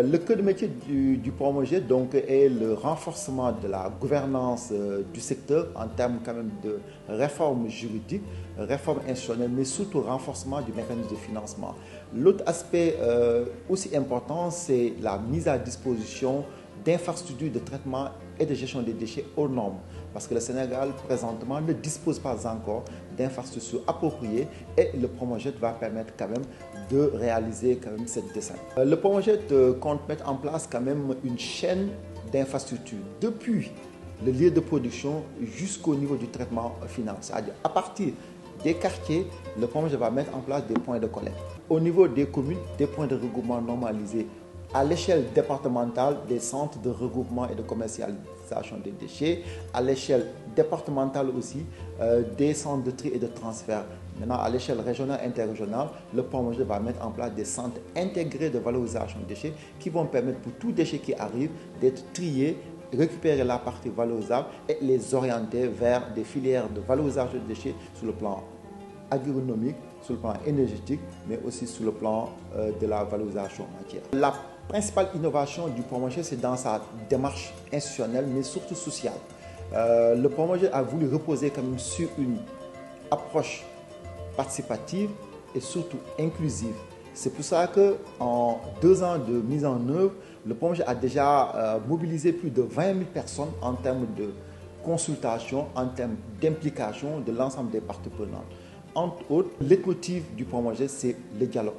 Le cœur de métier du projet donc, est le renforcement de la gouvernance du secteur en termes quand même de réforme juridique, réforme institutionnelle, mais surtout renforcement du mécanisme de financement. L'autre aspect aussi important, c'est la mise à disposition d'infrastructures de traitement et de gestion des déchets aux normes. Parce que le Sénégal, présentement, ne dispose pas encore d'infrastructures appropriées et le Promojet va permettre quand même de réaliser quand même cette descente. Le Promojet compte mettre en place quand même une chaîne d'infrastructures depuis le lieu de production jusqu'au niveau du traitement final. C'est-à-dire à partir des quartiers, le Promojet va mettre en place des points de collecte. Au niveau des communes, des points de regroupement normalisés. À l'échelle départementale, des centres de regroupement et de commercialisation des déchets. À l'échelle départementale aussi, des centres de tri et de transfert. Maintenant, à l'échelle régionale et interrégionale, le projet va mettre en place des centres intégrés de valorisation des déchets qui vont permettre pour tout déchet qui arrive d'être trié, récupérer la partie valorisable et les orienter vers des filières de valorisation des déchets sur le plan agronomique, sur le plan énergétique, mais aussi sur le plan de la valorisation matière. La principale innovation du projet, c'est dans sa démarche institutionnelle, mais surtout sociale. Le projet a voulu reposer quand même sur une approche participative et surtout inclusive. C'est pour ça qu'en 2 ans de mise en œuvre, le projet a déjà mobilisé plus de 20 000 personnes en termes de consultation, en termes d'implication de l'ensemble des parties prenantes. Entre autres, le leitmotiv du projet, c'est le dialogue.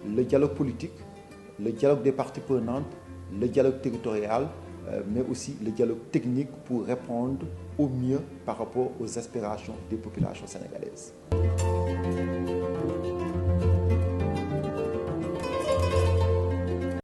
Le dialogue politique, le dialogue des parties prenantes, le dialogue territorial, mais aussi le dialogue technique pour répondre au mieux par rapport aux aspirations des populations sénégalaises.